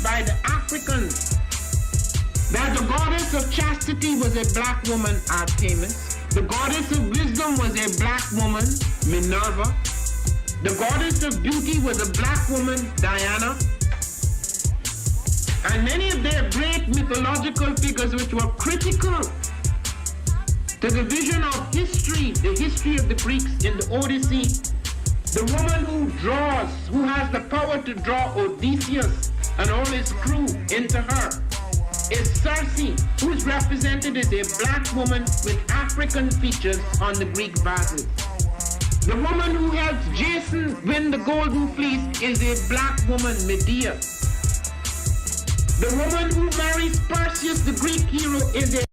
By the Africans, that the goddess of chastity was a black woman, Artemis. The goddess of wisdom was a black woman, Minerva. The goddess of beauty was a black woman, Diana. And many of their great mythological figures which were critical to the vision of history, the history of the Greeks in the Odyssey. The woman who draws, who has the power to draw Odysseus and all his crew into her, is Circe, who is represented as a black woman with African features on the Greek vases. The woman who helps Jason win the golden fleece is a black woman, Medea. The woman who marries Perseus, the Greek hero, is a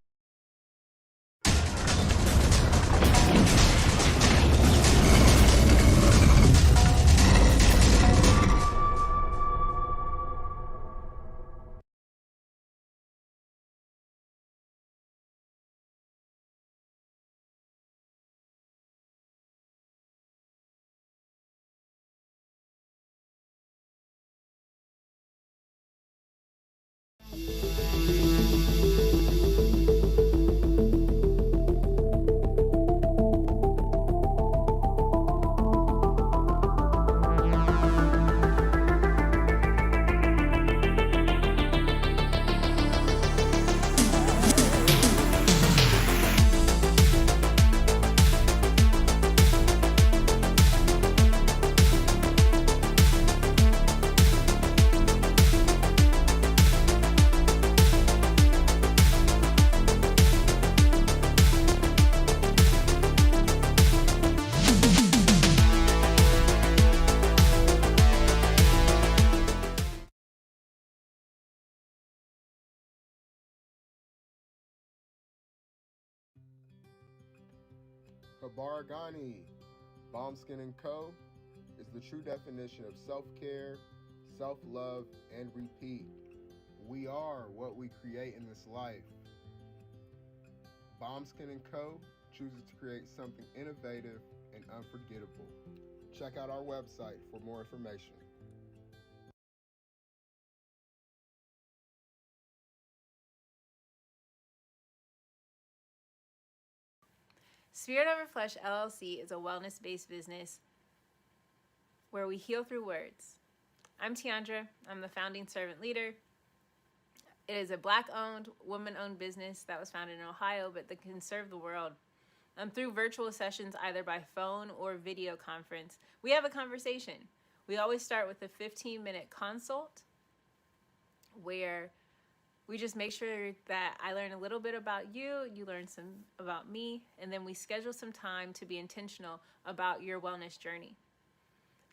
Kabaragani, Bomb Skin & Co. is the true definition of self-care, self-love, and repeat. We are what we create in this life. Bomb Skin & Co. chooses to create something innovative and unforgettable. Check out our website for more information. Spirit Over Flesh LLC is a wellness-based business where we heal through words. I'm Tiandra. I'm the founding servant leader. It is a Black-owned, woman-owned business that was founded in Ohio, but that can serve the world. Through virtual sessions, either by phone or video conference, we have a conversation. We always start with a 15-minute consult where we just make sure that I learn a little bit about you, you learn some about me, and then we schedule some time to be intentional about your wellness journey.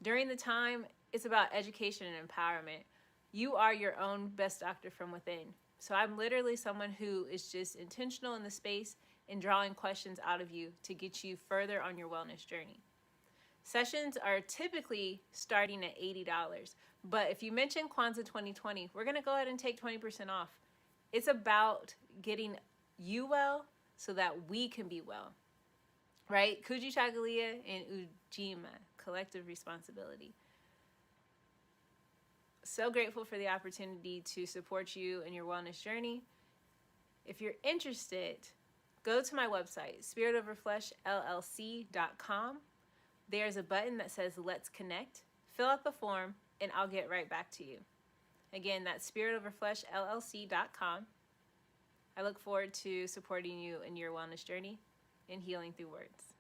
During the time, it's about education and empowerment. You are your own best doctor from within. So I'm literally someone who is just intentional in the space and drawing questions out of you to get you further on your wellness journey. Sessions are typically starting at $80, but if you mention Kwanzaa 2020, we're gonna go ahead and take 20% off. It's about getting you well so that we can be well, right? Kujichagulia and Ujima, collective responsibility. So grateful for the opportunity to support you in your wellness journey. If you're interested, go to my website, spiritoverfleshllc.com. There's a button that says Let's Connect. Fill out the form and I'll get right back to you. Again, that's spiritoverfleshllc.com. I look forward to supporting you in your wellness journey and healing through words.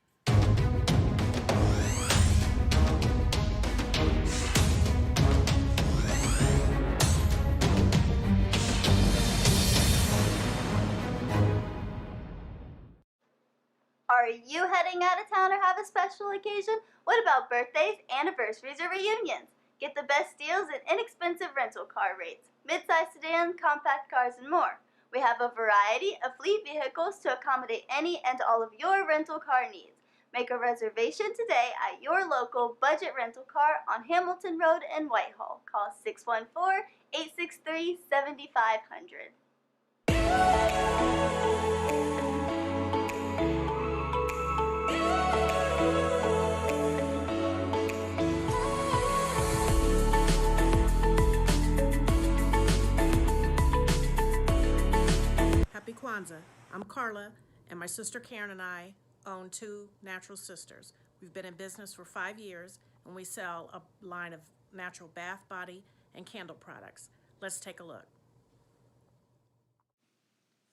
you heading out of town or have a special occasion? What about birthdays, anniversaries, or reunions? Get the best deals and inexpensive rental car rates, mid-size sedans, compact cars, and more. We have a variety of fleet vehicles to accommodate any and all of your rental car needs. Make a reservation today at your local budget rental car on Hamilton Road in Whitehall. Call 614-863-7500. Happy Kwanzaa. I'm Carla, and my sister Karen and I own Two Natural Sisters. We've been in business for 5 years, and we sell a line of natural bath, body, and candle products. Let's take a look.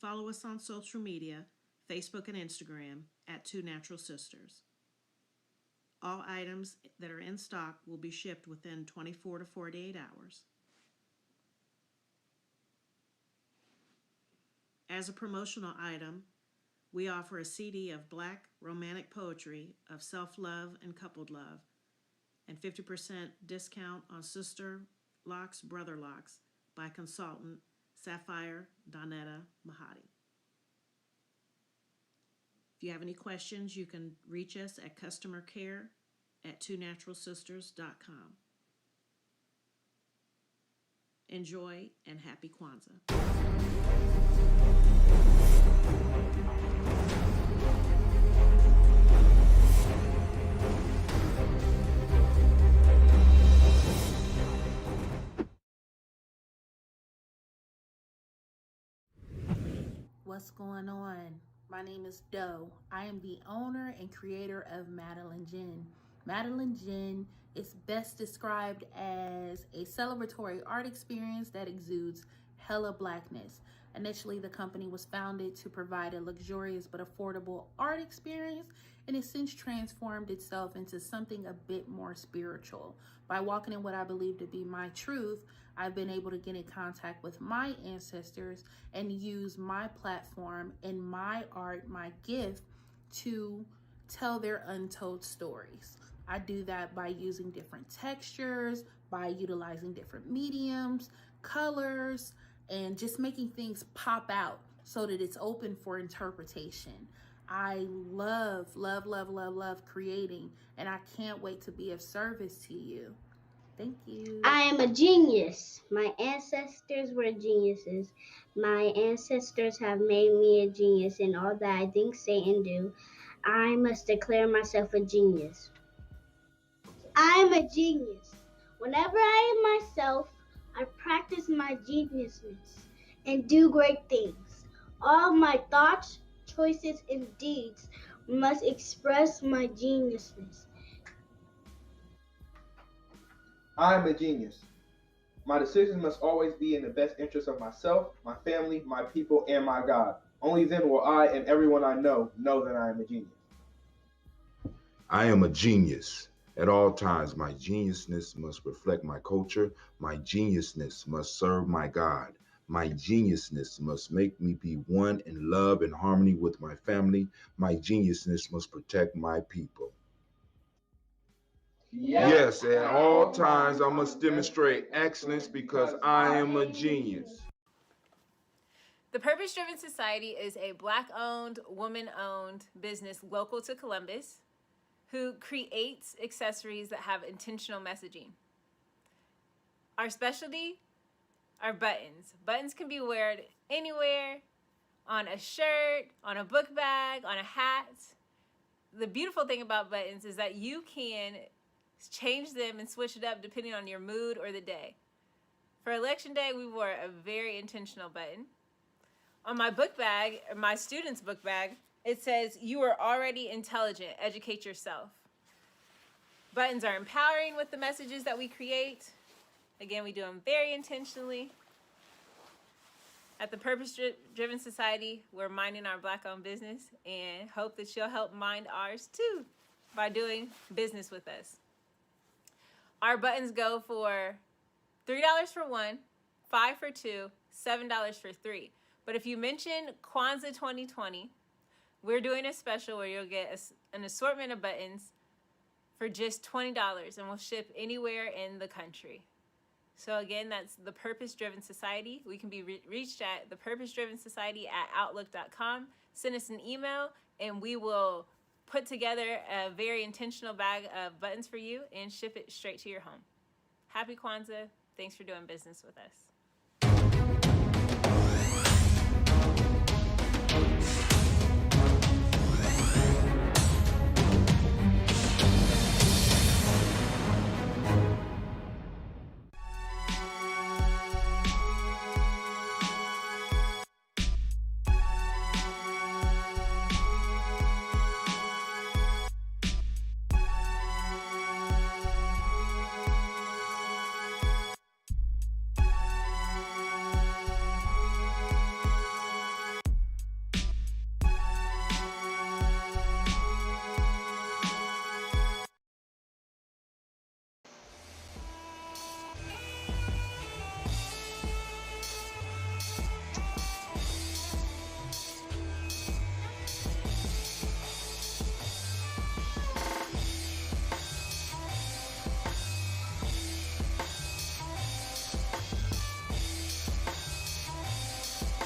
Follow us on social media, Facebook and Instagram, at Two Natural Sisters. All items that are in stock will be shipped within 24 to 48 hours. As a promotional item, we offer a CD of Black romantic poetry of self-love and coupled love, and 50% discount on Sister Locks, Brother Locks by consultant Sapphire Donetta Mahadi. If you have any questions, you can reach us at customercare@twonaturalsisters.com. Enjoy and happy Kwanzaa. What's going on? My name is Doe. I am the owner and creator of Madeline Gin. Madeline Gin is best described as a celebratory art experience that exudes hella blackness. Initially, the company was founded to provide a luxurious but affordable art experience, and it's since transformed itself into something a bit more spiritual. By walking in what I believe to be my truth, I've been able to get in contact with my ancestors and use my platform and my art, my gift, to tell their untold stories. I do that by using different textures, by utilizing different mediums, colors, and just making things pop out so that it's open for interpretation. I love creating, and I can't wait to be of service to you. Thank you. I am a genius. My ancestors were geniuses. My ancestors have made me a genius in all that I think, say, and do. I must declare myself a genius. I am a genius. Whenever I am myself, I practice my geniusness and do great things. All my thoughts, choices, and deeds must express my geniusness. I am a genius. My decisions must always be in the best interest of myself, my family, my people, and my God. Only then will I and everyone I know that I am a genius. I am a genius. At all times, my geniusness must reflect my culture. My geniusness must serve my God. My geniusness must make me be one in love and harmony with my family. My geniusness must protect my people. Yes, at all times I must demonstrate excellence because I am a genius. The Purpose Driven Society is a Black-owned, woman-owned business local to Columbus who creates accessories that have intentional messaging. Our specialty are buttons. Buttons can be worn anywhere, on a shirt, on a book bag, on a hat. The beautiful thing about buttons is that you can change them and switch it up depending on your mood or the day. For election day, we wore a very intentional button. On my book bag, my student's book bag, it says, "You are already intelligent, educate yourself." Buttons are empowering with the messages that we create. Again, we do them very intentionally. At the Purpose Driven Society, we're minding our Black-owned business and hope that you'll help mind ours too by doing business with us. Our buttons go for $3 for one, $5 for two, $7 for three. But if you mention Kwanzaa 2020, We're doing a special where you'll get an assortment of buttons for just $20, and we'll ship anywhere in the country. So again, that's the Purpose Driven Society. We can be reached at thepurposedrivensociety@outlook.com. Send us an email, and we will put together a very intentional bag of buttons for you and ship it straight to your home. Happy Kwanzaa. Thanks for doing business with us.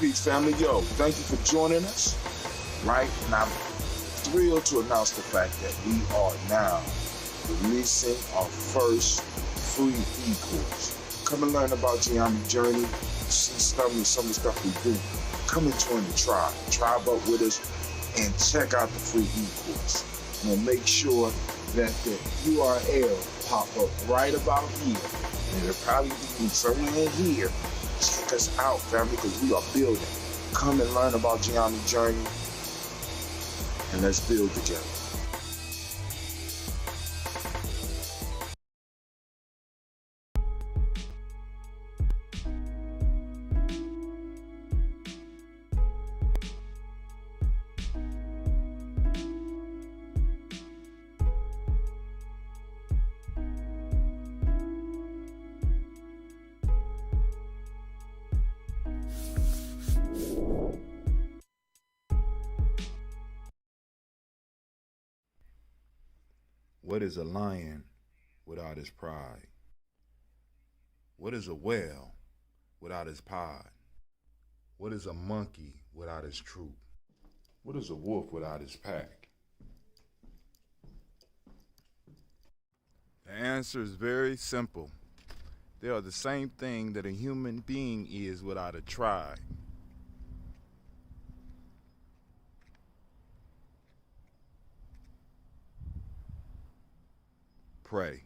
Peace, family. Yo, thank you for joining us. Right? And I'm thrilled to announce the fact that we are now releasing our first free e-course. Come and learn about Geometry Journey, see some of the stuff we do. Come and join the tribe. Tribe up with us and check out the free e-course. And we'll make sure that the URL pop up right about here. And it'll probably be somewhere in here. Check us out, family, because we are building. Come and learn about Geometry Journey, and let's build together. What is a lion without his pride? What is a whale without his pod? What is a monkey without his troop? What is a wolf without his pack? The answer is very simple. They are the same thing that a human being is without a tribe. Pray.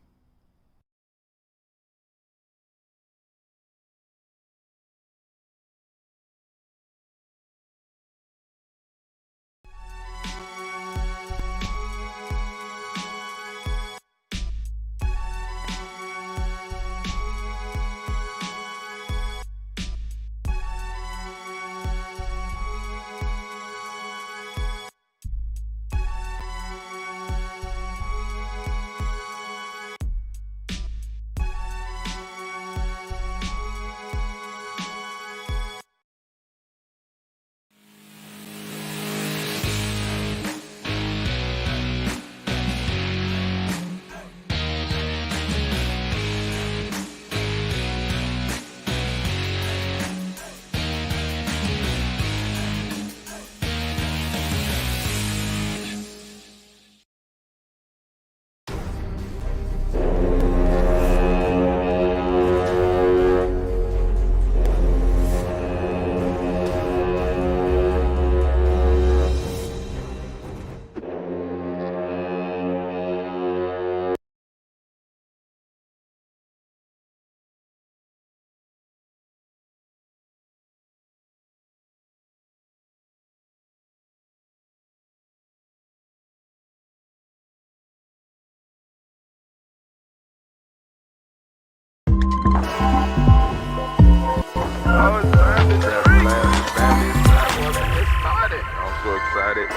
Excited,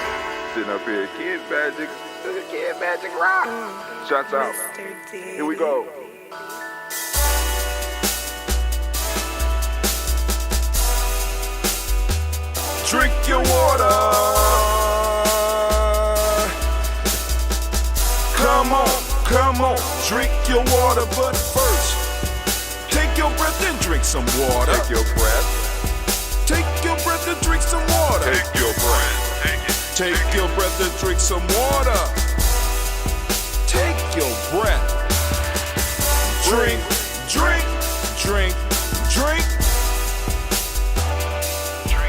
sitting up here, Kid Magic Rock. Shouts out. Here we go. Drink your water. Come on, drink your water, but first, take your breath and drink some water. Take your breath. Take your breath and drink some water. Take your breath. Take your breath and drink some water. Take your breath. Drink, drink, drink, drink.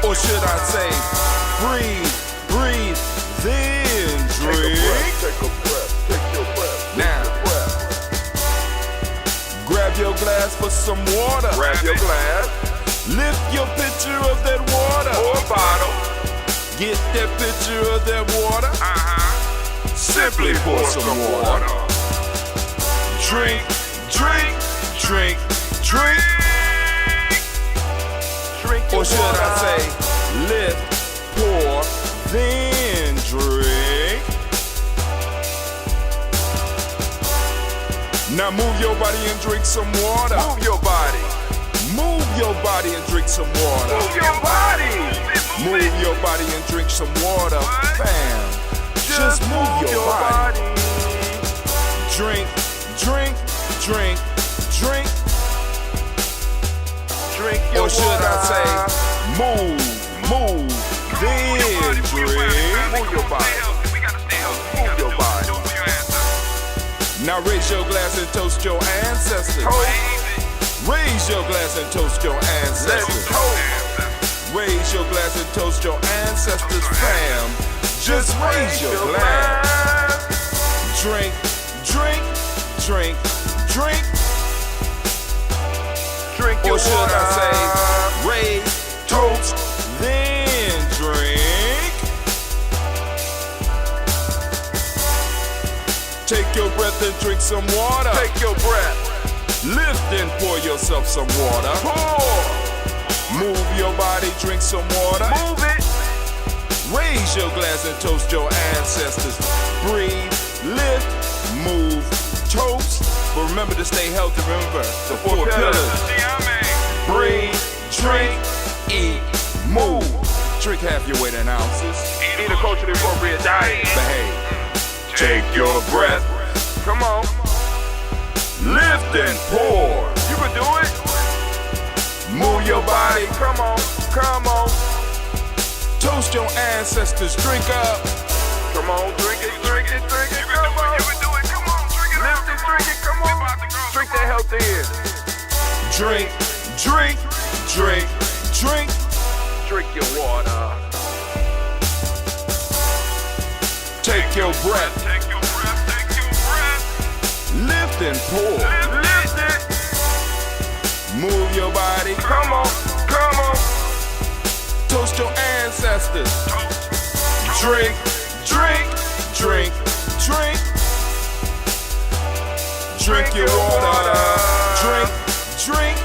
Or should I say, breathe, breathe, then drink. Take a breath. Take your breath. Now, grab your glass for some water. Grab your glass. Lift your pitcher of that water. Or a bottle. Get that pitcher of that water. Simply pour some water. Drink, drink, drink, drink. Drink your Or should water. I say, lift, pour, then drink. Now move your body and drink some water. Move your body. Move your body and drink some water. Move your body. Move your body and drink some water. Bam. Just move your body. Drink, drink, drink, drink. Drink your Or should water. I say, move, move, then drink. Move your body. Move your body. Now raise your glass and toast your ancestors. Raise your glass and toast your Let's ancestors. toast. Raise your glass and toast your ancestors, fam. Just raise your glass. Drink, drink, drink, drink. Drink your Or should water. I say, raise, toast, then drink. Take your breath and drink some water. Take your breath. Lift and pour yourself some water. Pour. Move your body, drink some water. Move it. Raise your glass and toast your ancestors. Breathe, lift, move, toast. But remember to stay healthy. Remember the four pillars. Breathe, drink, eat, move. Drink half your weight in ounces. Eat a culturally appropriate diet. Behave. Take your breath. Come on. Lift and pour. You can do it. Move your body. Come on. Come on. Toast your ancestors. Drink up. Come on. Drink it. Drink it. Drink it. Come on. You can do it. Come on. Drink it. Lift it. Drink it. Come on. Drink that health in. Drink, drink, drink, drink. Drink your water. Take your breath. Take your breath. Take your breath. Lift and pour. Lift it. Move your body. Come on. Come on. Toast your ancestors. Drink, drink, drink, drink. Drink your water. Drink, drink,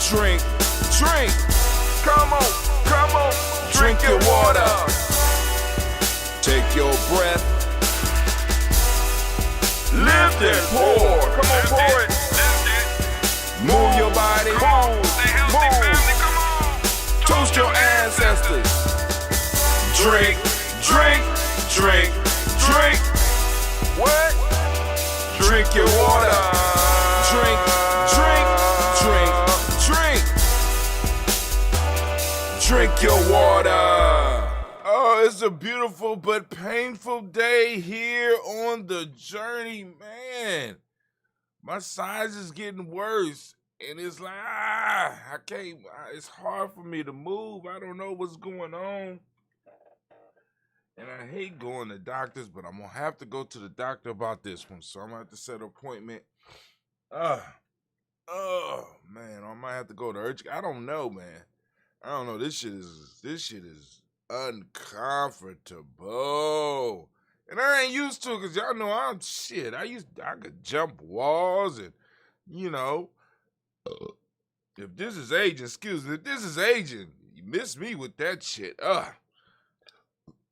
drink, drink. Come on. Come on. Drink your water. Take your breath. Lift and pour. Come on, pour it. Move your body. Move. Move. Toast your ancestors. Drink, drink, drink, drink. What? Drink your water. Drink, drink, drink, drink. Drink your water. Oh, it's a beautiful but painful day here on the journey, man. My size is getting worse, and it's like, I can't, it's hard for me to move. I don't know what's going on. And I hate going to doctors, but I'm going to have to go to the doctor about this one. So I'm going to have to set an appointment. Oh, man, I might have to go to urgent. I don't know, man. I don't know. This shit is uncomfortable. And I ain't used to it because y'all know I could jump walls and, you know, if this is aging, you miss me with that shit.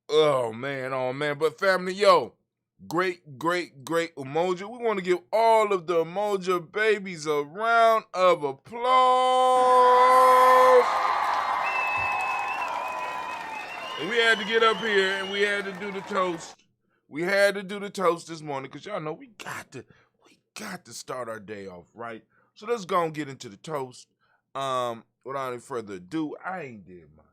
Oh, man. But family, yo, great Umoja. We want to give all of the Umoja babies a round of applause. And we had to get up here and we had to do the toast. We had to do the toast this morning because y'all know we got got to start our day off right. So let's go and get into the toast. Without any further ado, I ain't did my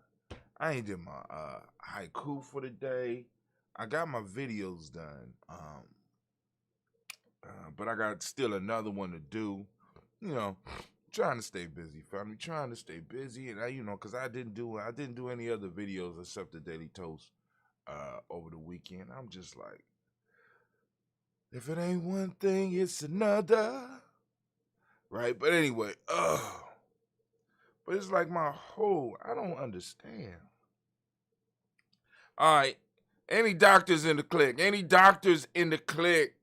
haiku for the day. I got my videos done. But I got still another one to do. You know, trying to stay busy, family. Trying to stay busy, and cause I didn't do any other videos except the Daily Toast over the weekend. I'm just like, if it ain't one thing, it's another. Right? But anyway, but it's like I don't understand. All right. Any doctors in the clique? Any doctors in the clique?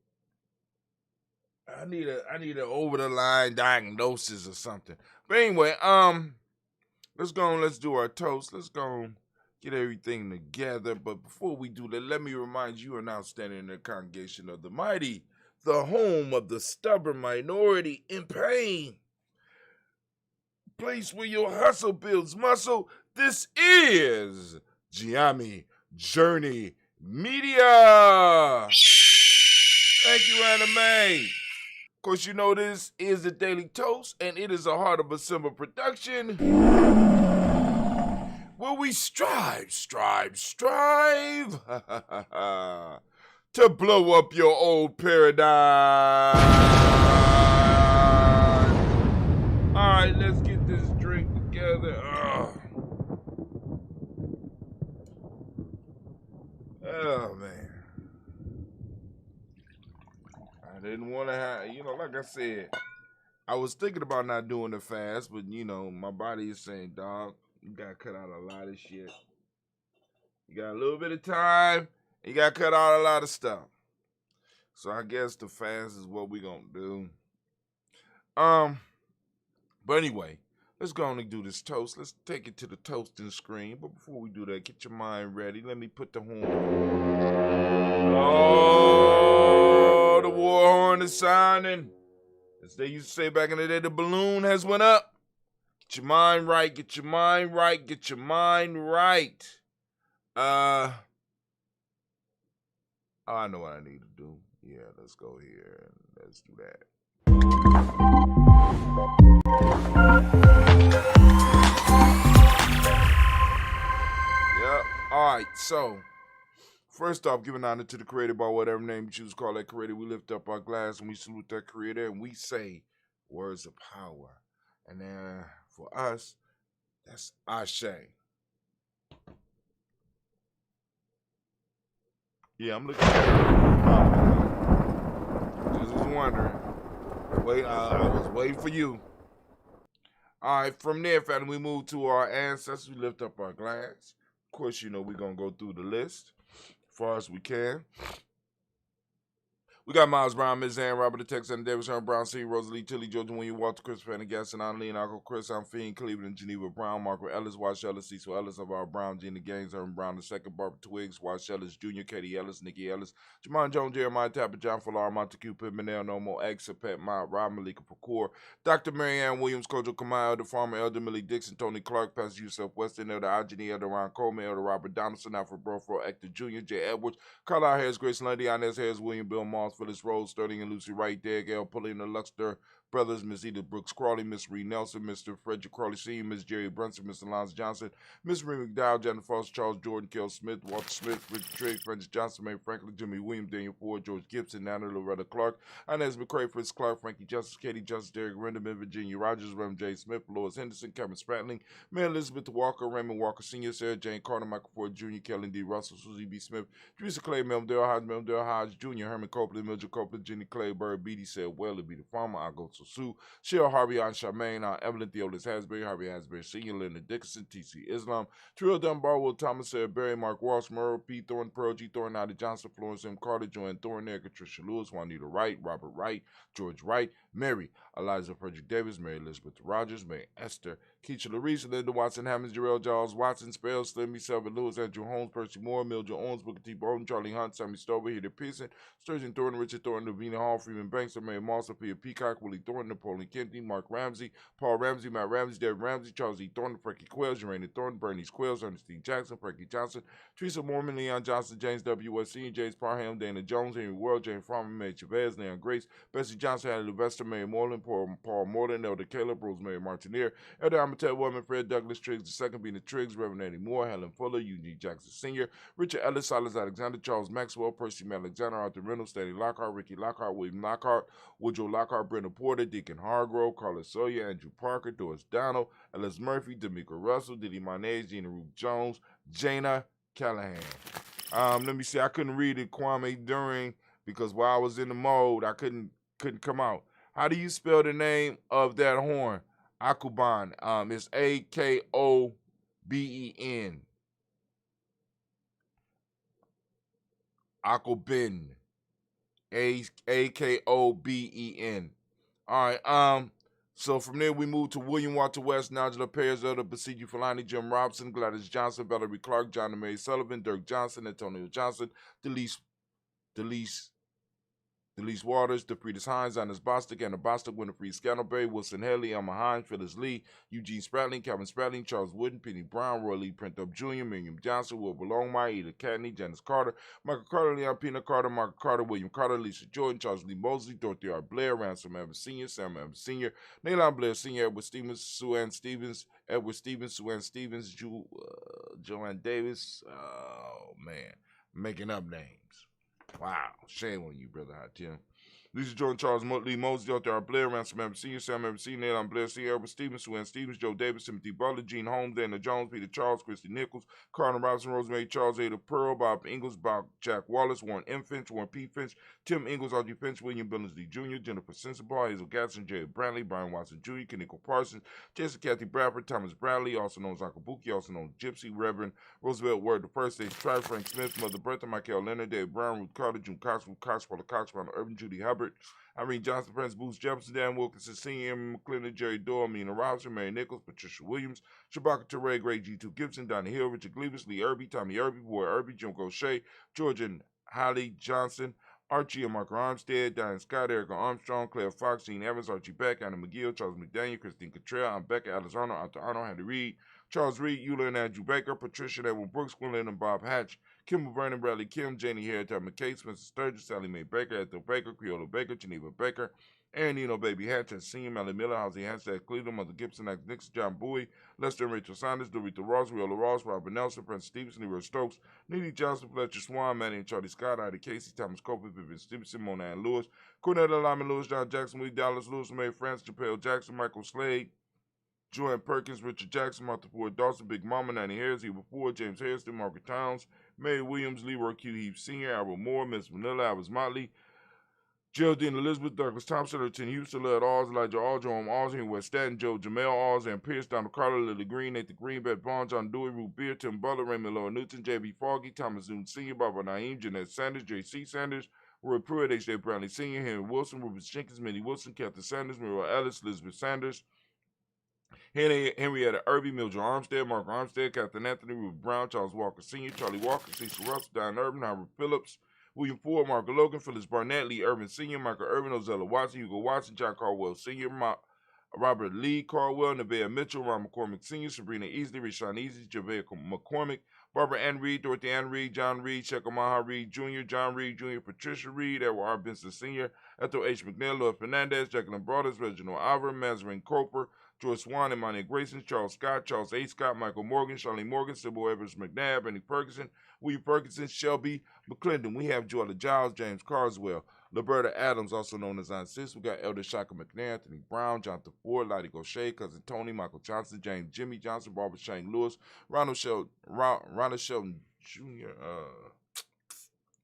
I need an over the line diagnosis or something. But anyway, let's do our toast. Let's go and get everything together. But before we do that, let me remind you are now standing in the congregation of the mighty, the home of the stubborn minority in pain. Place where your hustle builds muscle. This is Giami Journey Media. Thank you, Anime. Of course, you know this is the Daily Toast, and it is a Heart of a Simba production where we strive to blow up your old paradigm. All right, let's get this drink together. Oh, man. I didn't want to have, like I said, I was thinking about not doing the fast, but, my body is saying, dog, you got to cut out a lot of shit. You got a little bit of time, and you got to cut out a lot of stuff. So I guess the fast is what we're going to do. But anyway, let's go on and do this toast. Let's take it to the toasting screen. But before we do that, get your mind ready. Let me put the horn on. Oh, the war horn is sounding. As they used to say back in the day, the balloon has went up. Get your mind right. Get your mind right. Get your mind right. I know what I need to do. Yeah, let's go here and let's do that. Yep. All right. So, first off, giving honor to the Creator by whatever name you choose to call that Creator. We lift up our glass and we salute that Creator and we say words of power. And then for us, that's Ashe. Yeah, I'm looking at it. Just was wondering. Wait, I was waiting for you. All right, from there, family, we move to our ancestors. We lift up our glass. Of course, we're going to go through the list as far as we can. We got Miles Brown, Ms. Ann, Robert the Texan, Davis, Herman Brown, C. Rosalie, Tilly, Georgia, William, Walter, Chris, Fanny, Gaston, Eileen, Uncle Chris, I'm Fiend, Cleveland, Geneva, Brown, Margaret Ellis, Wash Ellis, Cecil Ellis, of our Brown, Gina Gaines, Herman Brown II, Barbara Twiggs, Wash Ellis, Jr., Katie Ellis, Nikki Ellis, Jamon Jones, Jeremiah Tapper, John Falar, Montague, Pittman, Nomo, Egg, Pet, Mott, Rob, Malika Procure, Dr. Marianne Williams, Kojo Kamai, Elder Farmer, Elder Millie Dixon, Tony Clark, Pastor Yusuf Weston, Elder Agini, Elder Ron Coleman, Elder Robert Donaldson, Alfred Brofro, Hector Jr., J. Edwards, Carlisle Harris, Grace Lundy, Inez Harris, William Bill Moss, Phyllis Rose, Sterling and Lucy Wright, Derek L. Paulina Luxter, Brothers, Miss Edith Brooks Crawley, Miss Reed Nelson, Mr. Frederick Crawley Sr., Miss Jerry Brunson, Mr. Lance Johnson, Miss Marie McDowell, Jennifer Foster, Charles Jordan, Kel Smith, Walter Smith, Richard Trigg, Francis Johnson, May Franklin, Jimmy Williams, Daniel Ford, George Gibson, Nana Loretta Clark, Inez McCray, Fritz Clark, Frankie Justice, Katie Justice, Derek Renderman, Virginia Rogers, Reverend J. Smith, Lois Henderson, Kevin Spratling, Mary Elizabeth Walker, Raymond Walker Sr., Sarah Jane Carter, Michael Ford Jr., Kellen D. Russell, Susie B. Smith, Teresa Clay, Melvdale Hodge Jr., Herman Copeland, Mildred Copeland, Jenny Clay, Bird Beatty said, well, it be the farmer, I go to Sue, Cheryl Harvey, Aunt Charmaine, Aunt Evelyn, Theolis Hasbury, Harvey Hasbury Sr., Linda Dickinson, T.C. Islam, Trill Dunbar, Will Thomas, Sarah Berry, Mark Walsh, Merle P. Thorne, Pearl G. Thorne, Ida Johnson, Florence M. Carter, Joanne Thorne, Erica Tricia Lewis, Juanita Wright, Robert Wright, George Wright, Mary, Eliza Frederick Davis, Mary Elizabeth Rogers, Mary Esther, Keisha Larice, Linda Watson, Hammonds, Jarrell Giles, Watson, Spells, Slimmy, Selvin Lewis, Andrew Holmes, Percy Moore, Mildred Owens, Booker T. Bowden, Charlie Hunt, Sammy Stover, Heather Pearson, Sturgeon Thornton, Richard Thornton, Lavina Hall, Freeman Banks, Mary Moss, Sophia Peacock, Willie Thornton, Napoleon Kennedy, Mark Ramsey, Paul Ramsey, Matt Ramsey, David Ramsey, Charles E. Thornton, Frankie Quails, Urania Thornton, Bernice Quails, Ernestine Jackson, Frankie Johnson, Teresa Mormon, Leon Johnson, James W. West Sr., James Parham, Dana Jones, Henry World, James Farmer, May Chavez, Leon Grace, Bessie Johnson, Hadley Levester, Mary Moreland, Paul Moreland, Elder Caleb, Rosemary Martineer, Elder Amatet Woman, Fred Douglas Triggs, the second being the Triggs, Reverend Eddie Moore, Helen Fuller, Eugene Jackson Sr., Richard Ellis, Silas Alexander, Charles Maxwell, Percy Alexander, Arthur Reynolds, Stanley Lockhart, Ricky Lockhart, William Lockhart, Woodrow Lockhart, Brenda Porter, Deacon Hargrove, Carlos Sawyer, Andrew Parker, Doris Donald, Ellis Murphy, D'Amico Russell, Diddy Monez, Gina Ruth Jones, Jana Callahan. Let me see. I couldn't read it, Kwame, during because while I was in the mode, I couldn't come out. How do you spell the name of that horn? Akuban. It's Akoben. Akobin. Akoben. All right. So from there we move to William Walter West, Nigel Perez, Elder Basiji Falani, Jim Robson, Gladys Johnson, Valerie Clark, John and Mary Sullivan, Dirk Johnson, Antonio Johnson, Delise Waters, DeFriedis Hines, Anders Bostic, Anna Bostic, Winifred Scantleberry, Wilson Haley, Elmer Hines, Phyllis Lee, Eugene Spratling, Calvin Spratling, Charles Wooden, Penny Brown, Roy Lee Printup Jr., Miriam Johnson, Wilbur Longmire, Eda Cadney, Janice Carter, Michael Carter, Leon Pina Carter, Margaret Carter, William Carter, Lisa Jordan, Charles Lee Mosley, Dorothy R. Blair, Ransom Evans Sr., Sam Evans Sr., Naylon Blair Sr., Edward Stevens, Sue Ann Stevens, Joanne Davis. Oh, man. Making up names. Wow. Shame on you, Brother Hatim. Lisa Jordan, Charles Lee Mosley, Dorothy R. Blair, Ransom Evans Sr., Sam Evans Sr., Naylon Blair Sr., Edward Stevens, Sue Ann Stevens, Joe Davis, Timothy Butler, Gene Holmes, Dana Jones, Peter Charles, Christy Nichols, Carter Robinson, Rosemary Charles, Ada Pearl, Bob Ingalls, Bob Jack Wallace, Warren M. Finch, Warren P. Finch, Tim Ingalls, Audrey Finch, William Billingsley Jr., Jennifer Sensabaugh, Hazel Gatson, Jerry Brantley, Brian Watson Jr., Kaniko Parsons, Jason Kathy Bradford, Thomas Bradley, also known as Uncle Buki, also known as Gypsy, Reverend Roosevelt Word the First, Stage Tribe, Frank Smith, Mother Bertha, Michael Leonard, Dave Brown, Ruth Carter, June Cox, Ruth Cox, Paula Cox, Ronald Urban, Judy Hubbard, Irene Johnson, Prince Booth Jefferson, Dan Wilkinson Sr., Emma McClendon, Jerry Doyle, Mina Robinson, Mary Nichols, Patricia Williams, Shabaka Teray, Greg G2 Gibson, Donnie Hill, Richard Gleavis, Lee Irby, Tommy Irby, Boy Irby, Jim Gaucher, Georgian Holly Johnson, Archie and Mark Armstead, Diane Scott, Erica Armstrong, Claire Fox, Gene Evans, Archie Beck, Anna McGill, Charles McDaniel, Christine Cottrell, Aunt Becca, Alice Arnold, Arthur Arnold, Henry Reed, Charles Reed, Eula and Andrew Baker, Patricia and Edwin Brooks, Gwendolyn and Bob Hatch, Kimball Vernon, Bradley Kim, Janie Harriet, McKay, Spencer Sturgis, Sally Mae Baker, Ethel Baker, Creola Baker, Geneva Baker, Aaron Nino, Baby Hatch, and Senior, Melly Miller, Halsey Hanstat, Cleveland, Mother Gibson, Alex Nixon, John Bowie, Lester and Rachel Saunders, Dorita Ross, Riola Ross, Robert Nelson, Prince Stevenson, Leroy Stokes, Neely Johnson, Fletcher Swan, Manny and Charlie Scott, Ida Casey, Thomas Copeland, Vivian Stevenson, Mona Ann Lewis, Cornetta Lyman Lewis, John Jackson, Willie Dallas Lewis, Mary France, Chappelle Jackson, Michael Slade, Joanne Perkins, Richard Jackson, Martha Ford Dawson, Big Mama, Nanny Harris, Eva Ford, James Harrison, Margaret Towns, Mary Williams, Leroy Q. Heath Sr., Albert Moore, Miss Manila, Alice Motley, Geraldine Elizabeth, Douglas Thompson, Lieutenant Houston, Led Alls, Elijah All, Jerome Alls, Henry West Stanton, Joe Jamel Alls, and Pierce, Donald Carter, Lily Green, Nathan Green, Beth Bond, John Dewey, Ruth Beer, Tim Butler, Raymond Lower Newton, J.B. Foggy, Thomas Zoon Sr., Barbara Naeem, Jeanette Sanders, J.C. Sanders, Roy Pruitt, H.J. Brownlee Sr., Henry Wilson, Rufus Jenkins, Minnie Wilson, Kathy Sanders, Muriel Ellis, Elizabeth Sanders, Henrietta Irby, Mildred Armstead, Mark Armstead, Captain Anthony, Ruth Brown, Charles Walker Sr., Charlie Walker, Cecil Russell, Diane Urban, Howard Phillips, William Ford, Mark Logan, Phyllis Barnett, Lee Irvin Sr., Michael Irvin, Ozella Watson, Hugo Watson, John Caldwell Sr., Robert Lee Caldwell, Nevaeh Mitchell, Ron McCormick Sr., Sabrina Easley, Rashawn Easley, Javea McCormick, Barbara Ann Reed, Dorothy Ann Reed, John Reed, Shekamaha Reed Jr., John Reed Jr., Patricia Reed, Edward R. Benson Sr., Ethel H. McNair, Lloyd Fernandez, Jacqueline Broaders, Reginald Alvar, Mazarin Coper, George Swan, Imani Grayson, Charles Scott, Charles A. Scott, Michael Morgan, Charlene Morgan, Sybil Evers McNabb, Benny Ferguson, William Ferguson, Shelby McClendon. We have Joella Giles, James Carswell, Roberta Adams, also known as Aunt Sis. We got Elder Shaka McNair, Anthony Brown, Jonathan Ford, Lottie Gaucher, Cousin Tony, Michael Johnson, James Jimmy Johnson, Barbara Shane Lewis, Ronald Shelton Jr.,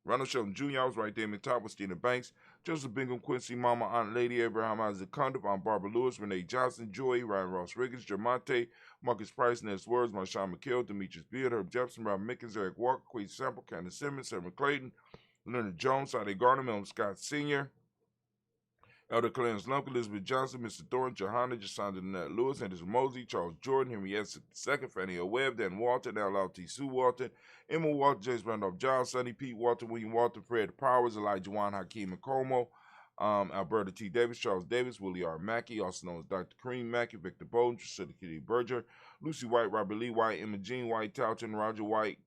Ronald Shelton Jr., I was right there in the top with Stina Banks, Joseph Bingham, Quincy, Mama, Aunt Lady, Abraham Isaac Condop, Aunt Barbara Lewis, Renee Johnson, Joy, Ryan Ross Riggins, Jermonte, Marcus Price, Ness Words, Marshawn McHale, Demetrius Beard, Herb Jefferson, Robert Mickens, Eric Walker, Queen Sample, Candace Simmons, Sarah Clayton, Leonard Jones, Sade Gardner, Melvin Scott Sr., Elder Clarence Lumpkin, Elizabeth Johnson, Mr. Thorne, Johanna, Jasandra Nanette Lewis, Anderson Mosey, Charles Jordan, Henry S. II, Fannie L. Webb, Dan Walton, L. T. Sue Walton, Emma Walton, James Randolph Giles, Sonny Pete Walton, William Walton, Fred Powers, Elijah Juan, Hakeem Nkomo, Alberta T. Davis, Charles Davis, Willie R. Mackey, also known as Dr. Kareem Mackey, Victor Bowden, Trisha Kitty Berger, Lucy White, Robert Lee White, Emma Jean White, Talton, Roger White,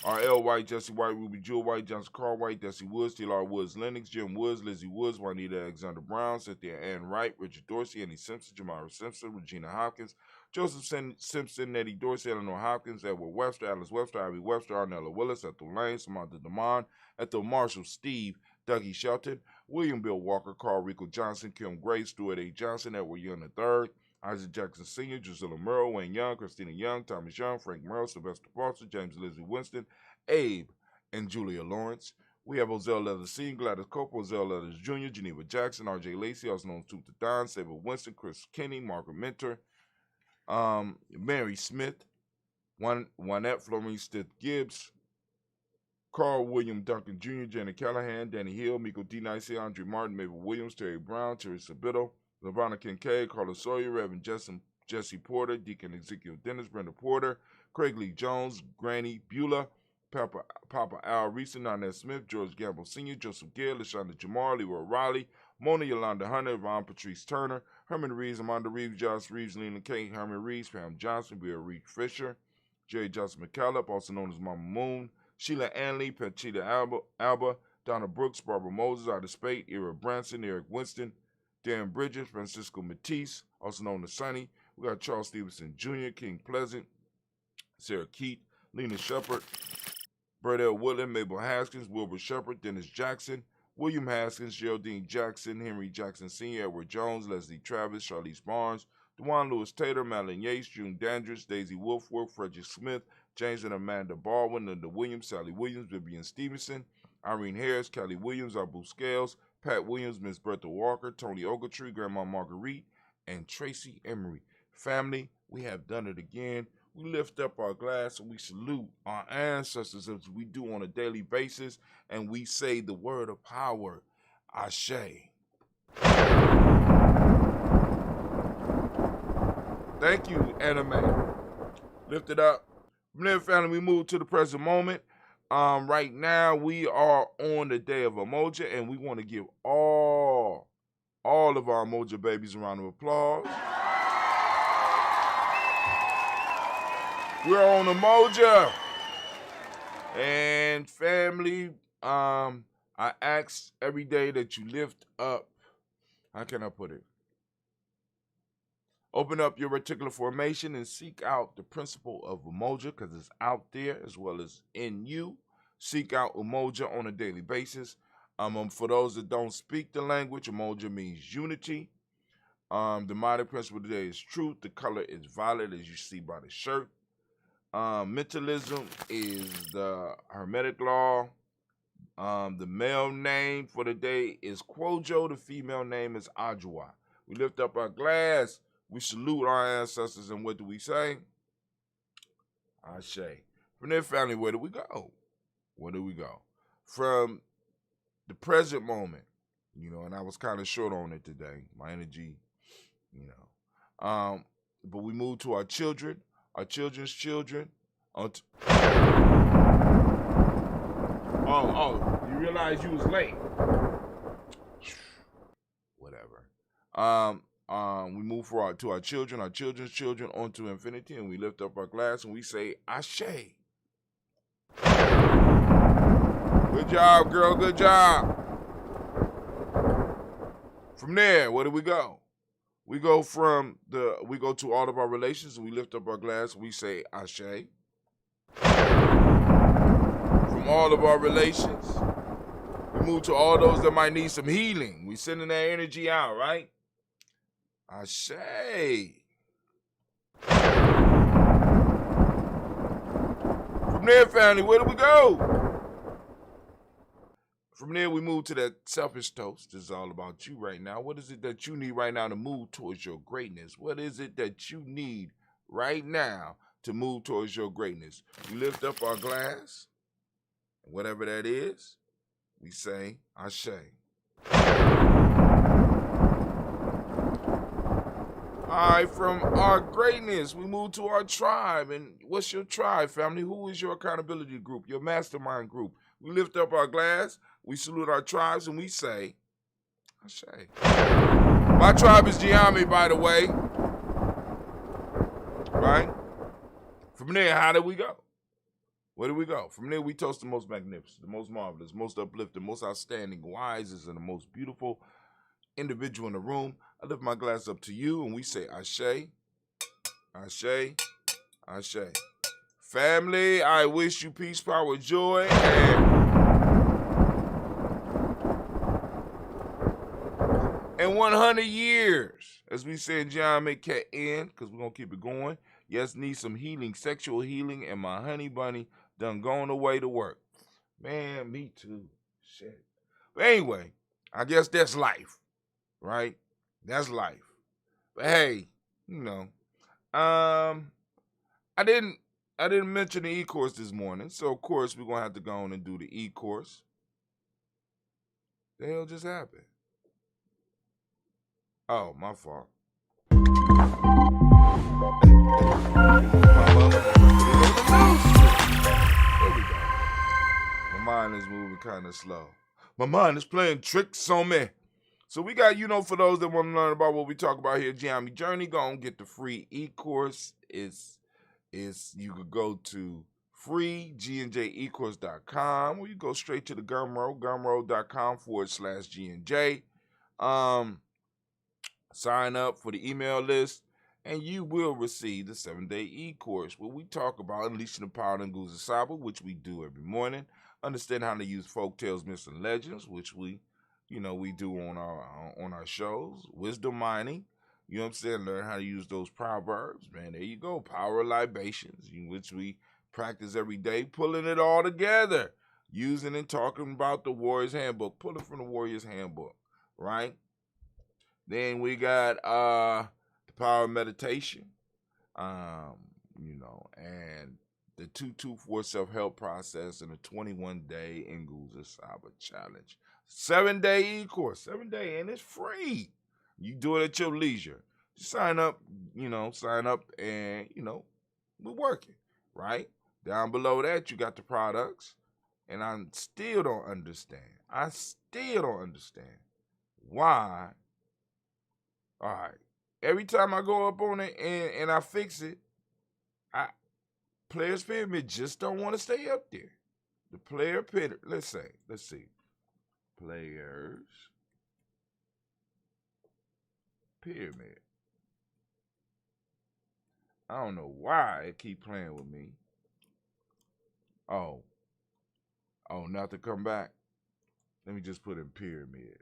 R.L. White, Jesse White, Ruby Jewel White, Johnson Carl White, Desi Woods, T.L.R. Woods, Lennox, Jim Woods, Lizzie Woods, Juanita Alexander Brown, Cynthia Ann Wright, Richard Dorsey, Annie Simpson, Jamara Simpson, Regina Hopkins, Joseph Simpson, Nettie Dorsey, Eleanor Hopkins, Edward Webster, Alice Webster, Ivy Webster, Arnella Willis, Ethel Lane, Samantha DeMond, Ethel Marshall, Steve, Dougie Shelton, William Bill Walker, Carl Rico Johnson, Kim Gray, Stuart A. Johnson, Edward Young III, Isaac Jackson Sr., Drusilla Merle, Wayne Young, Christina Young, Thomas Young, Frank Merle, Sylvester Foster, James Lizzie Winston, Abe, and Julia Lawrence. We have Ozell Leathers Sr., Gladys Cooper, Ozell Leathers Jr., Geneva Jackson, R.J. Lacey, also known as Tooth to Don, Saber Winston, Chris Kinney, Margaret Minter, Mary Smith, Juanette Florine Stith Gibbs, Carl William Duncan Jr., Janet Callahan, Danny Hill, Miko D. Nice, Andre Martin, Mabel Williams, Terry Brown, Terry Sabitto, LaVonna Kincaid, Carlos Sawyer, Reverend Jesse Porter, Deacon Ezekiel Dennis, Brenda Porter, Craig Lee Jones, Granny Beulah, Papa Al Reeson, Nanette Smith, George Gamble Sr., Joseph Gill, LaShonda Jamar, Leroy Riley, Mona Yolanda Hunter, Yvonne Patrice Turner, Herman Reeves, Amanda Reeves, Josh Reeves, Lena King, Herman Reeves, Pam Johnson, Bill Reed Fisher, Jerry Johnson McCallum, also known as Mama Moon, Sheila Anley, Pachita Alba, Donna Brooks, Barbara Moses, Ida Spate, Ira Branson, Eric Winston, Dan Bridges, Francisco Matisse, also known as Sonny. We got Charles Stevenson Jr., King Pleasant, Sarah Keat, Lena Shepard, Burdell Woodland, Mabel Haskins, Wilbur Shepard, Dennis Jackson, William Haskins, Geraldine Jackson, Henry Jackson Sr., Edward Jones, Leslie Travis, Charlize Barnes, DeJuan Lewis Taylor, Madeline Yates, June Dandridge, Daisy Wolfworth, Frederick Smith, James and Amanda Baldwin, Linda Williams, Sally Williams, Vivian Stevenson, Irene Harris, Kelly Williams, Abu Scales, Pat Williams, Miss Bertha Walker, Tony Ogletree, Grandma Marguerite, and Tracy Emery. Family, we have done it again. We lift up our glass and we salute our ancestors as we do on a daily basis, and we say the word of power, Ashe. Thank you, Anime. Lift it up. From there, family, we move to the present moment. Right now, we are on the day of Umoja, and we want to give all of our Umoja babies a round of applause. We're on Umoja. And family, I ask every day that you lift up, how can I put it? Open up your reticular formation and seek out the principle of Umoja, because it's out there as well as in you. Seek out Umoja on a daily basis. For those that don't speak the language, Umoja means unity. The mighty principle today is truth. The color is violet, as you see by the shirt. Mentalism is the Hermetic law. The male name for the day is Kwojo. The female name is Ajua. We lift up our glass. We salute our ancestors, and what do we say? Ashe. From their family, where do we go? Where do we go? From the present moment, and I was kind of short on it today. My energy, but we move to our children, our children's children. You realize you was late. Whatever. We move to our children, our children's children, onto infinity, and we lift up our glass and we say, Ashe. Good job, girl, good job. From there, where do we go? We go to all of our relations and we lift up our glass and we say, Ashe. From all of our relations, we move to all those that might need some healing. We sending that energy out, right? Ashe. From there, family, where do we go? From there, we move to that selfish toast. This is all about you right now. What is it that you need right now to move towards your greatness? What is it that you need right now to move towards your greatness? We lift up our glass, and whatever that is, we say, Ashe. All right, from our greatness, we move to our tribe. And what's your tribe, family? Who is your accountability group, your mastermind group? We lift up our glass, we salute our tribes, and we say, Ashe. My tribe is Giami, by the way. Right? From there, how did we go? Where did we go? From there, we toast the most magnificent, the most marvelous, most uplifting, most outstanding, wisest, and the most beautiful individual in the room. I lift my glass up to you, and we say, Ashe, Ashe, Ashe. Family, I wish you peace, power, joy, and 100 years. As we say in John McCain, because we're going to keep it going. Yes, need some healing, sexual healing, and my honey bunny done gone away to work. Man, me too. Shit. But anyway, I guess that's life, right? That's life. But hey, you know, I didn't mention the e-course this morning, so of course we're gonna have to go on and do the e-course. The hell just happened? Oh, my fault. There we go. My mind is moving kind of slow. My mind is playing tricks on me. So we got, for those that want to learn about what we talk about here, Giami Journey, go and get the free e-course. You could go to freegnjecourse.com, or you go straight to the gumroad.com/GNJ. Sign up for the email list, and you will receive the 7-day e-course where we talk about unleashing the power in Nguza Saba, which we do every morning. Understand how to use folk tales, myths, and legends, which we do on our shows. Wisdom mining, you know what I'm saying? Learn how to use those proverbs, man. There you go. Power libations, which we practice every day, pulling it all together, using and talking about the Warrior's Handbook, pulling from the Warrior's Handbook, right? Then we got the power of meditation, and the 224 self-help process and the 21-day Nguza Saba challenge. 7-day e-course, 7-day, and it's free. You do it at your leisure. Sign up, and, we're working, right? Down below that, you got the products, and I still don't understand why. All right. Every time I go up on it and I fix it, Players Pyramid just don't want to stay up there. The player pyramid, let's see. Players Pyramid. I don't know why it keep playing with me. Oh, not to come back. Let me just put in pyramid.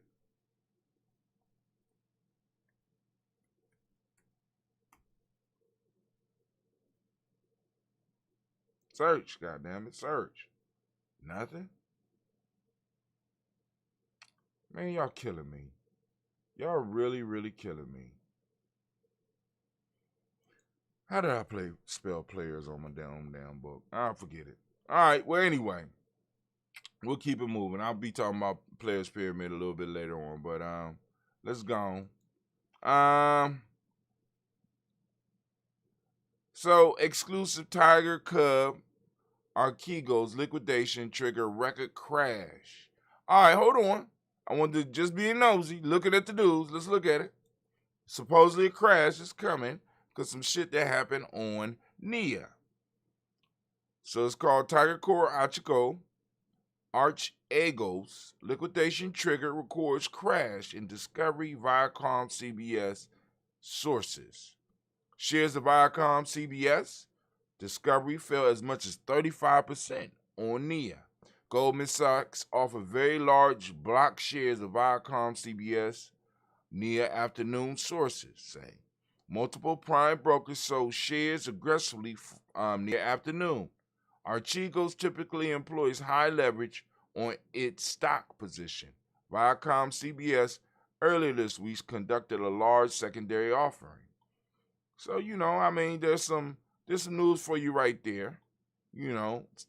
Search, goddammit, search. Nothing? Man, y'all killing me. Y'all really, really killing me. How did I spell players on my damn book? I'll forget it. All right, well, anyway, we'll keep it moving. I'll be talking about Players Pyramid a little bit later on, but let's go on. So, exclusive Tiger Cub Archegos liquidation trigger record crash. All right, hold on. I want to just be nosy, looking at the news. Let's look at it. Supposedly a crash is coming because some shit that happened on Nia. So it's called Tiger Core Archegos liquidation trigger records crash in Discovery Viacom CBS sources. Shares of Viacom CBS Discovery fell as much as 35% on Nia. Goldman Sachs offered very large block shares of Viacom CBS Nia afternoon, sources say. Multiple prime brokers sold shares aggressively Nia afternoon. Archegos typically employs high leverage on its stock position. Viacom CBS earlier this week conducted a large secondary offering. So, there's some news for you right there.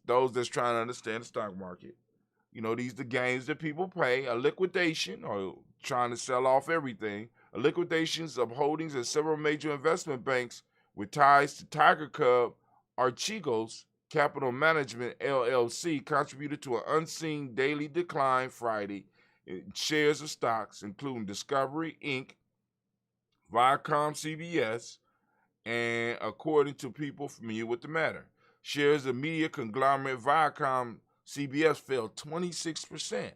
Those that's trying to understand the stock market. These are the games that people play. A liquidation, or trying to sell off everything. A liquidations of holdings at several major investment banks with ties to Tiger Cub Archegos Capital Management LLC contributed to an unseen daily decline Friday shares of stocks, including Discovery Inc., Viacom CBS, and according to people familiar with the matter, shares of media conglomerate Viacom CBS fell 26%.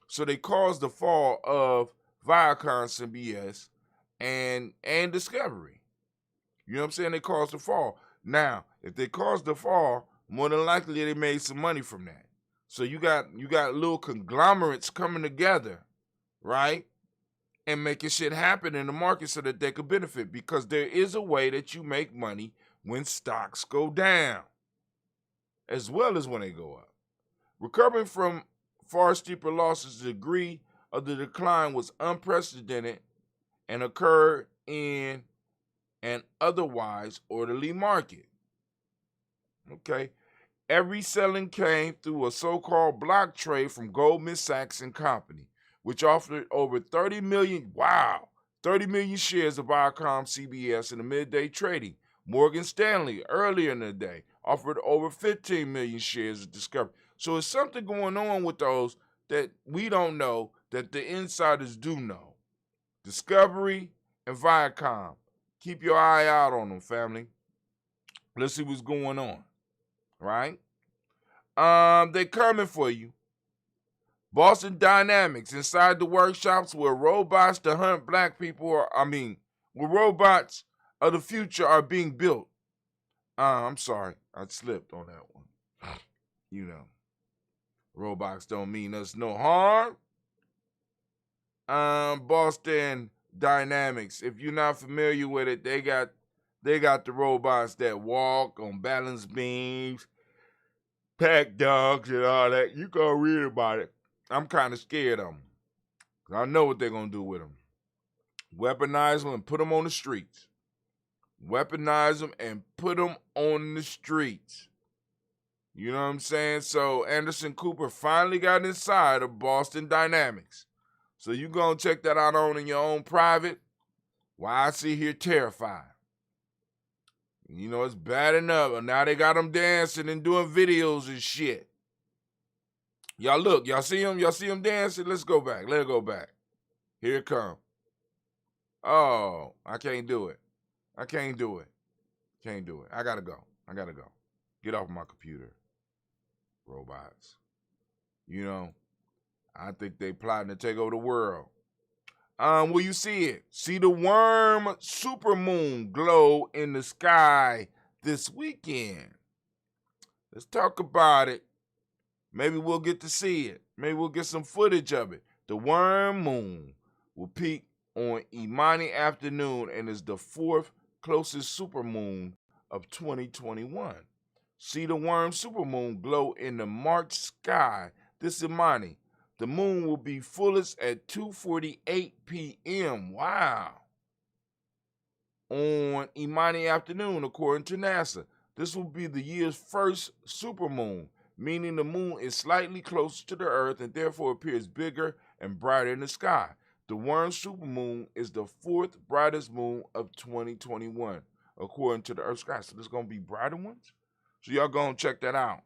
So they caused the fall of Viacom CBS and Discovery. You know what I'm saying? They caused the fall. Now, if they caused the fall, more than likely they made some money from that. So you got little conglomerates coming together, right? And making shit happen in the market so that they could benefit, because there is a way that you make money when stocks go down as well as when they go up. Recovering from far steeper losses, the degree of the decline was unprecedented and occurred in an otherwise orderly market. Okay. Every selling came through a so-called block trade from Goldman Sachs and Company, which offered over 30 million shares of Viacom CBS in the midday trading. Morgan Stanley, earlier in the day, offered over 15 million shares of Discovery. So there's something going on with those that we don't know, that the insiders do know. Discovery and Viacom. Keep your eye out on them, family. Let's see what's going on, right? They coming for you. Boston Dynamics, inside the workshops where robots to hunt black people, where robots of the future are being built. I'm sorry, I slipped on that one. You know, robots don't mean us no harm. Boston Dynamics, if you're not familiar with it, they got the robots that walk on balance beams, pack dogs, and all that. You go read about it. I'm kind of scared of them. I know what they're going to do with them. Weaponize them and put them on the streets. Weaponize them and put them on the streets. You know what I'm saying? So Anderson Cooper finally got inside of Boston Dynamics. So you go and check that out in your own private. Why I sit here terrified. You know, it's bad enough. And now they got them dancing and doing videos and shit. Y'all look, y'all see them? Y'all see them dancing? Let's go back. Let it go back. Here it come. Oh, I can't do it. I can't do it. Can't do it. I gotta go. Get off my computer. Robots. You know, I think they plotting to take over the world. Will you see it? See the worm supermoon glow in the sky this weekend. Let's talk about it. Maybe we'll get to see it. Maybe we'll get some footage of it. The worm moon will peak on Imani afternoon and is the fourth closest supermoon of 2021. See the worm supermoon glow in the March sky this Imani. The moon will be fullest at 2:48 p.m. Wow. On Imani afternoon, according to NASA. This will be the year's first supermoon, meaning the moon is slightly closer to the Earth and therefore appears bigger and brighter in the sky. The worm supermoon is the fourth brightest moon of 2021, according to the Earth sky. So there's going to be brighter ones? So y'all going to check that out.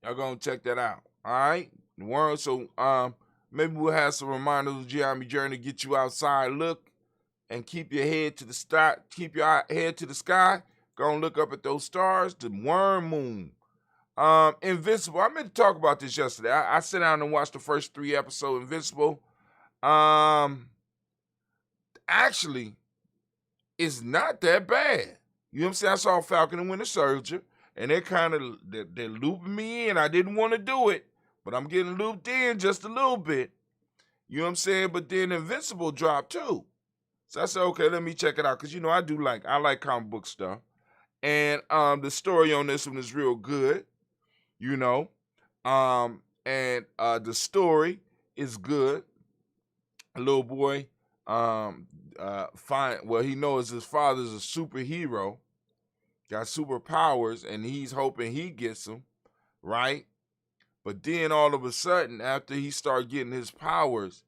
Y'all going to check that out. All right? The worm, so maybe we'll have some reminders of Geometry Journey to get you outside. Look and keep your head to the sky. Keep your head to the sky. Go and look up at those stars. The worm moon. Invincible. I meant to talk about this yesterday. I sat down and watched the first 3 episodes of Invincible. Actually, it's not that bad. You know what I'm saying? I saw Falcon and Winter Soldier, and they're looping me in. I didn't want to do it, but I'm getting looped in just a little bit. You know what I'm saying? But then Invincible dropped too. So I said, okay, let me check it out. Because, you know, I like comic book stuff. And the story on this one is real good, you know. And the story is good. A little boy, he knows his father's a superhero, got superpowers, and he's hoping he gets them, right? But then all of a sudden, after he started getting his powers,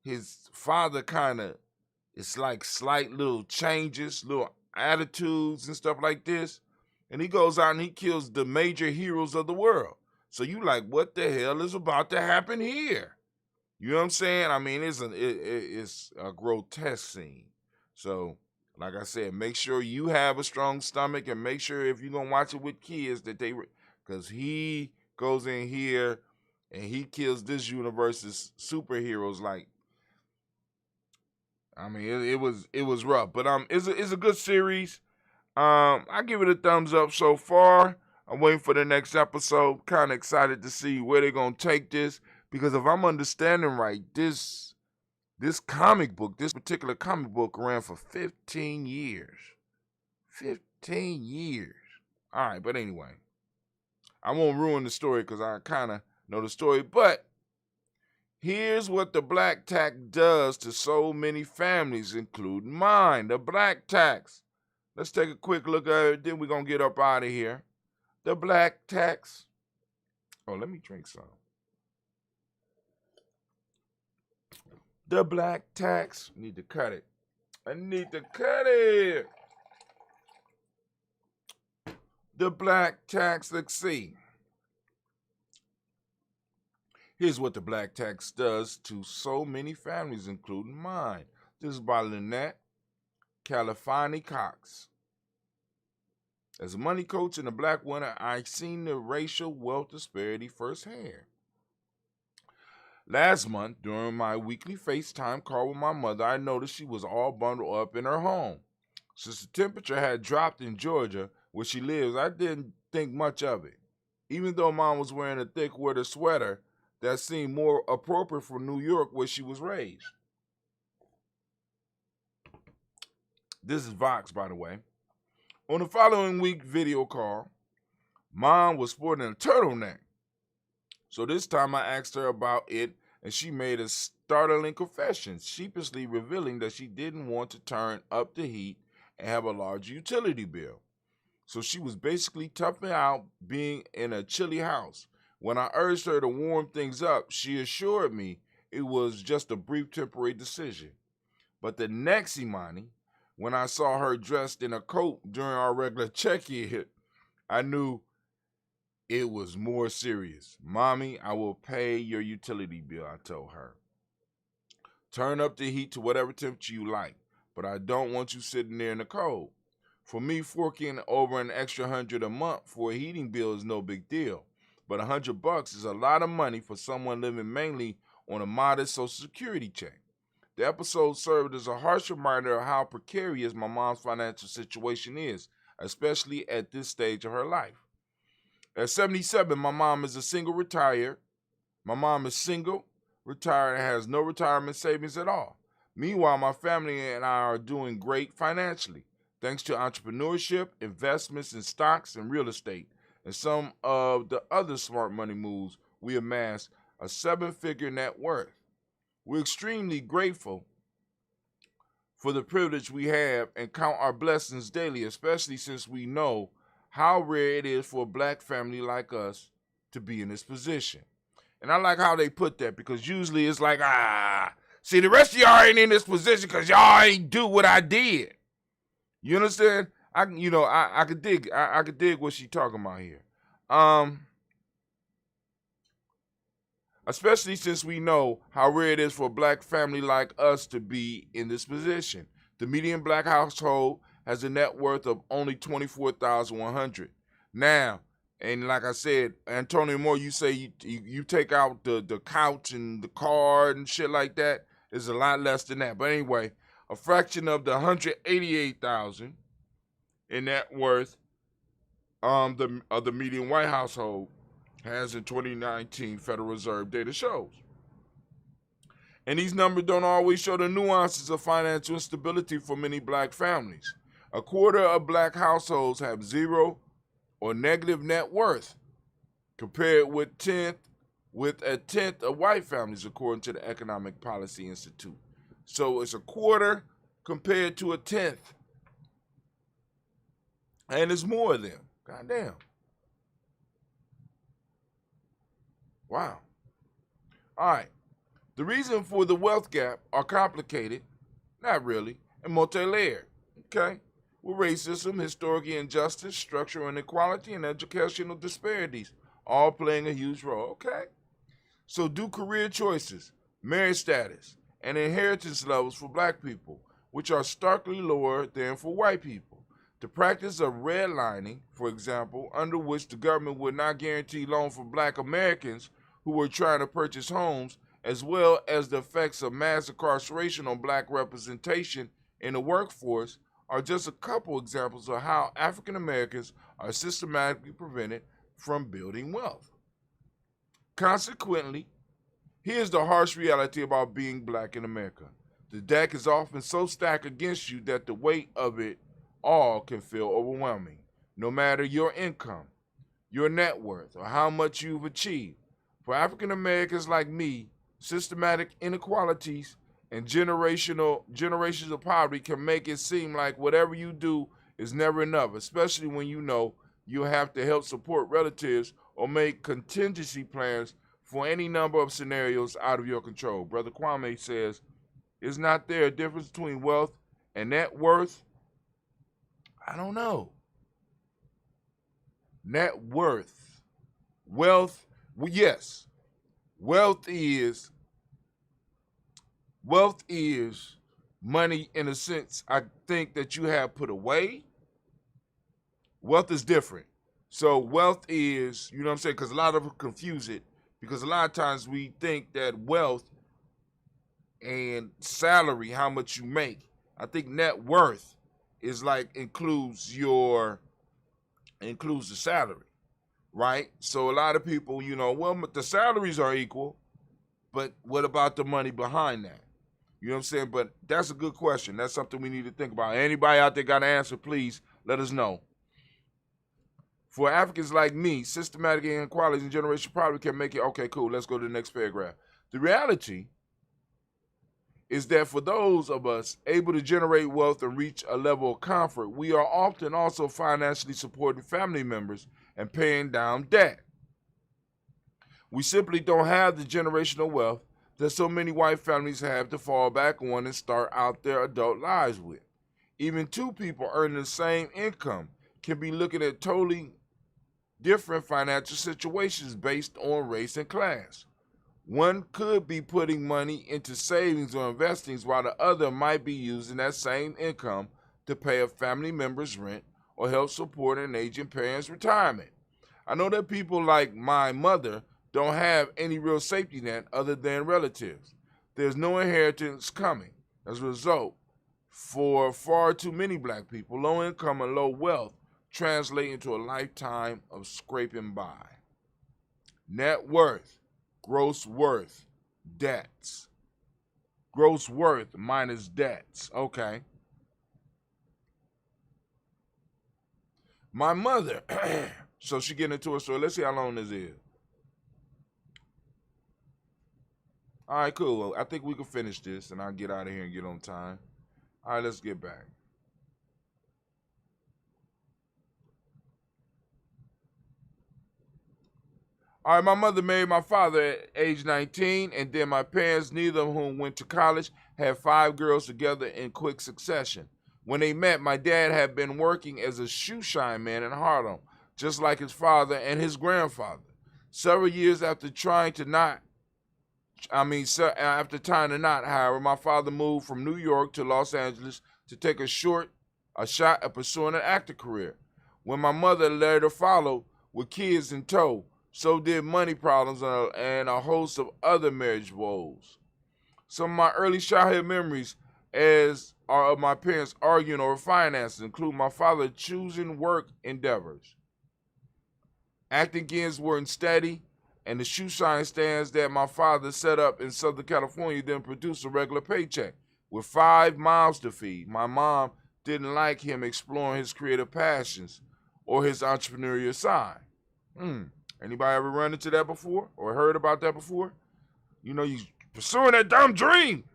his father it's like slight little changes, little attitudes and stuff like this. And he goes out and he kills the major heroes of the world. So you like, what the hell is about to happen here? You know what I'm saying? I mean, it's a grotesque scene. So, like I said, make sure you have a strong stomach, and make sure if you're gonna watch it with kids that because he goes in here and he kills this universe's superheroes. Like, I mean, it was rough, but it's a good series. I give it a thumbs up so far. I'm waiting for the next episode. Kind of excited to see where they're gonna take this, because if I'm understanding right, this particular comic book ran for 15 years. 15 years. All right, but anyway, I won't ruin the story because I kind of know the story. But here's what the black tax does to so many families, including mine. The black tax. Let's take a quick look at it, then we're going to get up out of here. The black tax. Oh, let me drink some. The black tax. Need to cut it. I need to cut it. The black tax. Let's see. Here's what the black tax does to so many families, including mine. This is by Lynette Califani Cox. As a money coach and a black woman, I've seen the racial wealth disparity firsthand. Last month, during my weekly FaceTime call with my mother, I noticed she was all bundled up in her home. Since the temperature had dropped in Georgia, where she lives, I didn't think much of it. Even though Mom was wearing a thick winter sweater that seemed more appropriate for New York, where she was raised. This is Vox, by the way. On the following week video call, Mom was sporting a turtleneck. So this time I asked her about it, and she made a startling confession, sheepishly revealing that she didn't want to turn up the heat and have a large utility bill. So she was basically toughing out being in a chilly house. When I urged her to warm things up, she assured me it was just a brief temporary decision. But the next Imani, when I saw her dressed in a coat during our regular check-in, I knew it was more serious. Mommy, I will pay your utility bill, I told her. Turn up the heat to whatever temperature you like, but I don't want you sitting there in the cold. For me, forking over an extra $100 a month for a heating bill is no big deal, but $100 is a lot of money for someone living mainly on a modest Social Security check. The episode served as a harsh reminder of how precarious my mom's financial situation is, especially at this stage of her life. At 77, my mom is single, retired, and has no retirement savings at all. Meanwhile, my family and I are doing great financially, thanks to entrepreneurship, investments in stocks and real estate, and some of the other smart money moves. We amassed a 7-figure net worth. We're extremely grateful for the privilege we have and count our blessings daily, especially since we know how rare it is for a black family like us to be in this position. And I like how they put that, because usually it's like, see, the rest of y'all ain't in this position because y'all ain't do what I did. You understand? I could dig what she talking about here. Especially since we know how rare it is for a black family like us to be in this position. The median black household has a net worth of only $24,100. Now, and like I said, Antonio Moore, you say you take out the couch and the car and shit like that, is a lot less than that. But anyway, a fraction of the $188,000 in net worth of the median white household has in 2019 Federal Reserve data shows. And these numbers don't always show the nuances of financial instability for many black families. A quarter of black households have zero or negative net worth, compared with a tenth of white families, according to the Economic Policy Institute. So it's a quarter compared to a tenth. And it's more of them. Goddamn. Wow. All right. The reason for the wealth gap are complicated, not really, and multi-layered. Okay? With racism, historic injustice, structural inequality, and educational disparities, all playing a huge role. Okay. So do career choices, marriage status, and inheritance levels for black people, which are starkly lower than for white people. The practice of redlining, for example, under which the government would not guarantee loans for black Americans who were trying to purchase homes, as well as the effects of mass incarceration on black representation in the workforce, are just a couple examples of how African Americans are systematically prevented from building wealth. Consequently, here's the harsh reality about being black in America. The deck is often so stacked against you that the weight of it all can feel overwhelming, no matter your income, your net worth, or how much you've achieved. For African Americans like me, systematic inequalities and generations of poverty can make it seem like whatever you do is never enough, especially when you know you'll have to help support relatives or make contingency plans for any number of scenarios out of your control. Brother Kwame says, is not there a difference between wealth and net worth? I don't know. Net worth. Wealth, well, yes. Wealth is money in a sense I think that you have put away. Wealth is different. So wealth is, you know what I'm saying? Because a lot of them confuse it. Because a lot of times we think that wealth and salary, how much you make. I think net worth is like includes the salary, right? So a lot of people, you know, well, the salaries are equal, but what about the money behind that? You know what I'm saying? But that's a good question. That's something we need to think about. Anybody out there got an answer, please let us know. For Africans like me, systematic inequalities and generational poverty can make it, okay, cool, let's go to the next paragraph. The reality is that for those of us able to generate wealth and reach a level of comfort, we are often also financially supporting family members and paying down debt. We simply don't have the generational wealth that so many white families have to fall back on and start out their adult lives with. Even two people earning the same income can be looking at totally different financial situations based on race and class. One could be putting money into savings or investings while the other might be using that same income to pay a family member's rent or help support an aging parent's retirement. I know that people like my mother don't have any real safety net other than relatives. There's no inheritance coming. As a result, for far too many black people, low income and low wealth translate into a lifetime of scraping by. Net worth, gross worth, debts. Gross worth minus debts. Okay. My mother, so she getting into her story. Let's see how long this is. All right, cool. I think we can finish this and I'll get out of here and get on time. All right, let's get back. All right, my mother married my father at age 19, and then my parents, neither of whom went to college, had 5 girls together in quick succession. When they met, my dad had been working as a shoe shine man in Harlem, just like his father and his grandfather. Several years after tying the knot, however, my father moved from New York to Los Angeles to take a shot at pursuing an acting career. When my mother later followed with kids in tow, so did money problems and a host of other marriage woes. Some of my early childhood memories are of my parents arguing over finances, include my father choosing work endeavors. Acting gigs weren't steady, and the shoe shine stands that my father set up in Southern California didn't produce a regular paycheck. With 5 mouths to feed, my mom didn't like him exploring his creative passions or his entrepreneurial side. Anybody ever run into that before or heard about that before? You know, you pursuing that dumb dream.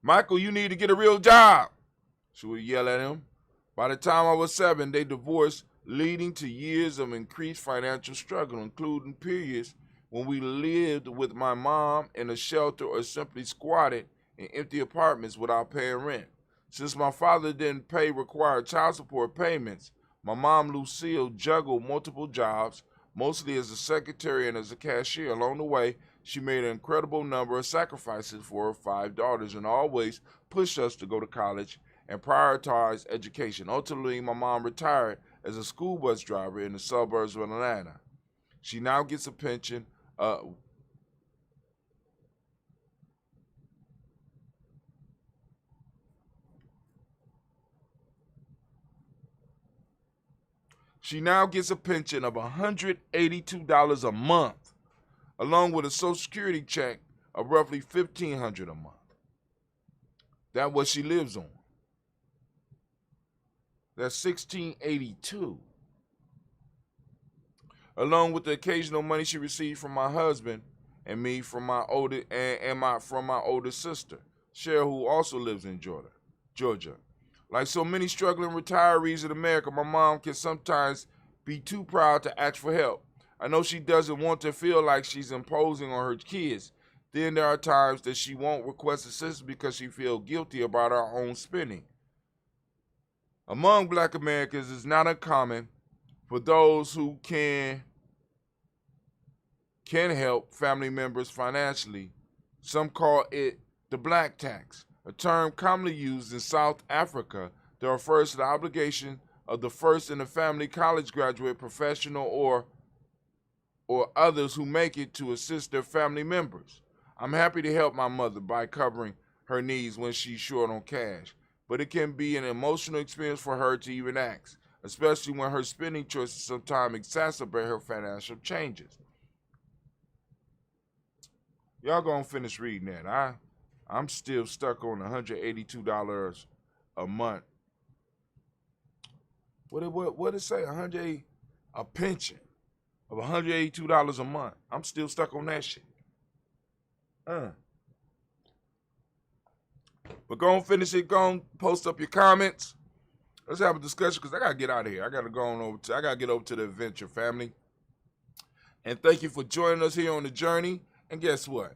Michael, you need to get a real job. She would yell at him. By the time I was 7, they divorced, leading to years of increased financial struggle, including periods when we lived with my mom in a shelter or simply squatted in empty apartments without paying rent. Since my father didn't pay required child support payments, my mom, Lucille, juggled multiple jobs, mostly as a secretary and as a cashier. Along the way, she made an incredible number of sacrifices for her 5 daughters and always pushed us to go to college and prioritize education. Ultimately, my mom retired as a school bus driver in the suburbs of Atlanta. She now gets a pension. She now gets a pension of $182 a month, along with a Social Security check of roughly $1,500 a month. That's what she lives on. That's $1,682. Along with the occasional money she receives from my husband and me from my older sister, Cheryl, who also lives in Georgia. Like so many struggling retirees in America, my mom can sometimes be too proud to ask for help. I know she doesn't want to feel like she's imposing on her kids. Then there are times that she won't request assistance because she feels guilty about her own spending. Among Black Americans, it's not uncommon for those who can help family members financially. Some call it the black tax, a term commonly used in South Africa that refers to the obligation of the first in the family college graduate, professional, or others who make it to assist their family members. I'm happy to help my mother by covering her needs when she's short on cash, but it can be an emotional experience for her to even ask, especially when her spending choices sometimes exacerbate her financial changes. Y'all gonna finish reading that. I'm still stuck on $182 a month. What it say? A pension of $182 a month. I'm still stuck on that shit. But go on, finish it. Go on, post up your comments. Let's have a discussion because I gotta get out of here. I gotta get over to the adventure, family. And thank you for joining us here on the journey. And guess what?